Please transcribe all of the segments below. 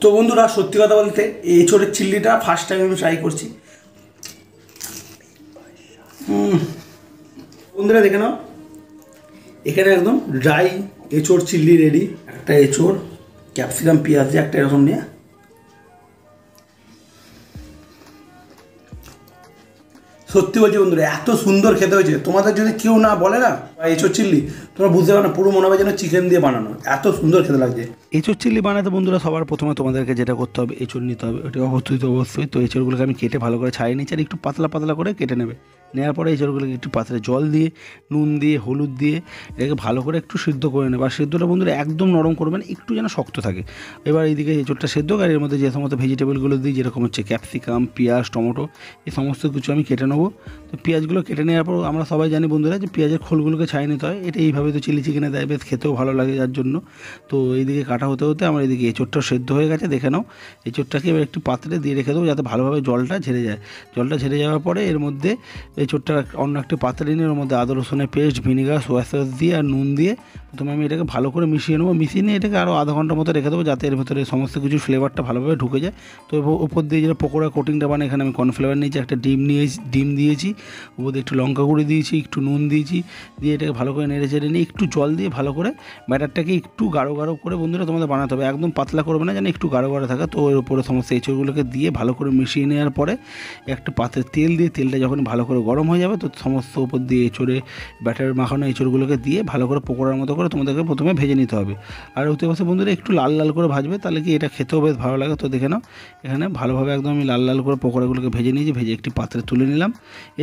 তো বন্ধুরা সত্যি কথা বলতে এই এঁচোড়ের চিল্লিটা ফার্স্ট টাইম আমি ট্রাই করছি। বন্ধুরা দেখে নাও, এখানে একদম ড্রাই এঁচোড় চিল্লি রেডি। একটা এঁচোড়, ক্যাপসিকাম, পেঁয়াজ দিয়ে একটা এরকম নিয়ে সত্যি বলছি বন্ধুরা এত সুন্দর খেতে হয়েছে। তোমাদের যদি কেউ না বলে না এঁচোড় চিল্লি, তোমরা বুঝতে পারো না, পুরো মনে হবে যেন চিকেন দিয়ে বানানো, এত সুন্দর খেতে লাগছে। এঁচোড় চিল্লি বানাতে বন্ধুরা সবার প্রথমে তোমাদেরকে যেটা করতে হবে, এঁচোড় নিতে হবে। ওটা অবশ্যই। তো এঁচোড়গুলোকে আমি কেটে ভালো করে ছাড়িয়ে নিচ্ছি, আর একটু পাতলা পাতলা করে কেটে নেবে। নেওয়ার পরে এঁচোড়গুলোকে একটু পাত্রে জল দিয়ে, নুন দিয়ে, হলুদ দিয়ে এটাকে ভালো করে একটু সিদ্ধ করে নেবে। আর সিদ্ধটা বন্ধুরা একদম নরম করবেন, একটু যেন শক্ত থাকে। এবার এইদিকে এঁচোড়টা সেদ্ধ, আর এর মধ্যে যে সমস্ত ভেজিটেবলগুলো দিই, যেরকম হচ্ছে ক্যাপসিকাম, পেঁয়াজ, টমেটো, এই সমস্ত কিছু আমি কেটে নেবো। তো পেঁয়াজগুলো কেটে নেওয়ার পর আমরা সবাই জানি বন্ধুরা যে পেঁয়াজের খোলগুলোকে ছাড়িয়ে নিতে হয়। এটা এইভাবে তো চিলি চিকেনে দেয়, বেশ খেতেও ভালো লাগে যার জন্য। তো এইদিকে কাটা হতে হতে আমার এদিকে এঁচোড়টাও সেদ্ধ হয়ে গেছে, দেখে নাও। এঁচোড়টাকে এবার একটু পাত্রে দিয়ে রেখে দেবো যাতে ভালোভাবে জলটা ঝেড়ে যায়। জলটা ঝেড়ে যাওয়ার পরে এর মধ্যে এঁচোড়টা অন্য একটি পাত্রে নিয়ে ওর মধ্যে আদা রসুনের পেস্ট, ভিনিগার, সোয়া সস দিয়ে আর নুন দিয়ে প্রথমে আমি এটাকে ভালো করে মিশিয়ে নেবো। মিশিয়ে নিয়ে এটাকে আরও আধা ঘন্টার মতো রেখে দেবো যাতে এর ভেতরে সমস্ত কিছু ফ্লেভারটা ভালোভাবে ঢুকে যায়। তো উপর দিয়ে যেটা পকোড়া কোটিংটা বানায়, এখানে আমি কর্নফ্লেভার নিয়েছি, একটা ডিম দিয়েছি, উপর দিয়ে একটু লঙ্কা গুঁড়ি দিয়েছি, একটু নুন দিয়েছি, দিয়ে এটাকে ভালো করে নেড়ে চেড়ে নিয়ে একটু জল দিয়ে ভালো করে ব্যাটারটাকে একটু গাঢ় করে বন্ধুরা তোমাদের বানাতে হবে। একদম পাতলা করবে না, যেন একটু গাঢ় থাকে। তো এর উপরে সমস্ত এঁচোড়গুলোকে দিয়ে ভালো করে মিশিয়ে নেওয়ার পরে একটা পাত্রে তেল দিয়ে, তেলটা যখন ভালো করে গরম হয়ে যাবে তো সমস্ত উপর দিয়ে এঁচোড়ে ব্যাটার মাখানো এঁচোড়গুলোকে দিয়ে ভালো করে পকোড়ার মতো করে তোমাদেরকে প্রথমে ভেজে নিতে হবে। আর ওতে পাশে বন্ধুরা একটু লাল লাল করে ভাজবে, তাহলে কি এটা খেতেও বেশ ভালো লাগে। তো দেখে নাও, এখানে ভালোভাবে একদম আমি লাল লাল করে পকোড়াগুলোকে ভেজে নিয়েছি, ভেজে একটি পাত্রে তুলে নিলাম।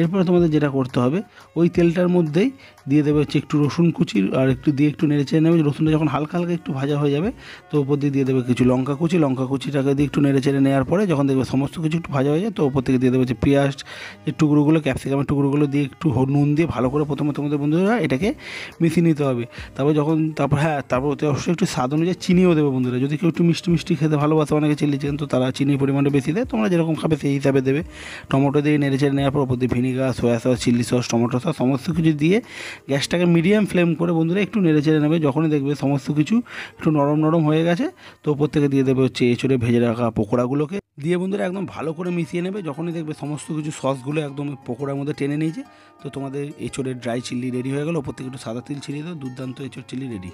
এরপরে তোমাদের যেটা করতে হবে, ওই তেলটার মধ্যেই দিয়ে দেবে হচ্ছে একটু রসুন কুচি, আর একটু দিয়ে একটু নেড়ে চেড়ে নেবে। রসুনটা যখন হালকা একটু ভাজা হয়ে যাবে তো ওপর দিয়ে দেবে কিছু লঙ্কা কুচিটাকে দিয়ে একটু নেড়ে চেড়ে নেওয়ার পরে যখন দেখবে সমস্ত কিছু একটু ভাজা হয়ে যায়, তো ওপর থেকে দিয়ে দেবে হচ্ছে পেঁয়াজ যে টুকরোগুলো, ক্যাপসিকামের টুকরোগুলো দিয়ে একটু নুন দিয়ে ভালো করে প্রথমে তোমাদের বন্ধুরা এটাকে মিশিয়ে নিতে হবে। তারপর ওতে অবশ্যই একটু স্বাদ অনুযায়ী চিনিও দেবে বন্ধুরা। যদি কেউ একটু মিষ্টি খেতে ভালোবাসে, অনেকে চিলি চিকেন, তো তারা চিনির পরিমাণটা বেশি দেয়, তোমরা যেরকম খাবে সেই হিসাবে দেবে। টমেটো দিয়ে নেড়ে চেড়ে নেওয়ার পর ওপর দিয়ে vinegar, soya sauce, chilli sauce, tomato sauce সমস্ত কিছু দিয়ে গ্যাসটাকে মিডিয়াম ফ্লেম করে বন্ধুরা একটু নেড়ে চেড়ে নেবে। যখনই দেখবে সমস্ত কিছু একটু নরম হয়ে গেছে, তো ওপর থেকে দিয়ে দেবে হচ্ছে এঁচোড়ে ভেজে রাখা পকোড়াগুলোকে দিয়ে বন্ধুরা একদম ভালো করে মিশিয়ে নেবে। যখনই দেখবে সমস্ত কিছু সসগুলো একদম পকোড়ার মধ্যে টেনে নিয়েছে, তো তোমাদের এঁচোড়ের ড্রাই চিল্লি রেডি হয়ে গেল। ওপর থেকে একটু সাদা তিল ছিটিয়ে দাও, দুর্দান্ত এঁচোড় চিল্লি রেডি।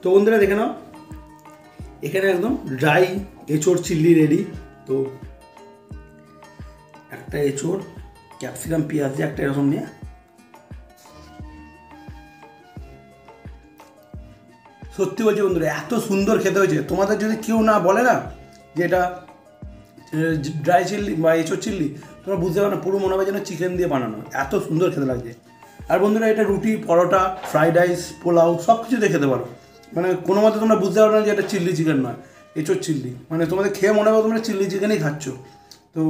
তো বন্ধুরা দেখে নাও, এখানে একদম ড্রাই এঁচোড় চিল্লি রেডি। তো একটা এঁচোড়, ক্যাপসিকাম, পেঁয়াজ দিয়ে একটা এরকম নিয়ে সত্যি বলছি বন্ধুরা এত সুন্দর খেতে হয়েছে। তোমাদের যদি কেউ না বলে না যে এটা ড্রাই চিল্লি বা এঁচোড় চিল্লি, তোমরা বুঝতে পারো না, পুরো মনে হবে যেন চিকেন দিয়ে বানানো, এত সুন্দর খেতে লাগছে। আর বন্ধুরা এটা রুটি, পরোটা, ফ্রাইড রাইস, পোলাও সব কিছু দিয়ে খেতে পারো। মানে কোনো মতে তোমরা বুঝতে পারো না যে এটা চিল্লি চিকেন নয়, এঁচোড় চিল্লি। মানে তোমাদের খেয়ে মনে হবে তোমরা চিল্লি চিকেনই খাচ্ছ। তো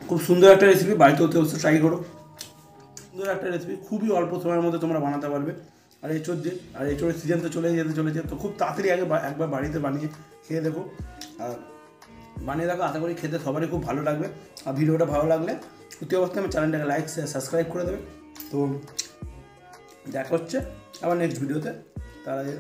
খুব সুন্দর একটা রেসিপি, বাড়িতে হতে অবশ্যই ট্রাই করো। সুন্দর একটা রেসিপি, খুবই অল্প সময়ের মধ্যে তোমরা বানাতে পারবে। আর এঁচোড়ের সিজন তো যেতে চলেছে, তো খুব তাড়াতাড়ি একবার বাড়িতে বানিয়ে খেয়ে দেখো। আর বানিয়ে দেখো, আশা করি খেতে সবারই খুব ভালো লাগবে। আর ভিডিওটা ভালো লাগলে প্রতি অবস্থায় আমার চ্যানেলটাকে লাইক, শেয়ার, সাবস্ক্রাইব করে দেবে। তো দেখা হচ্ছে আবার নেক্সট ভিডিওতে। তার আগে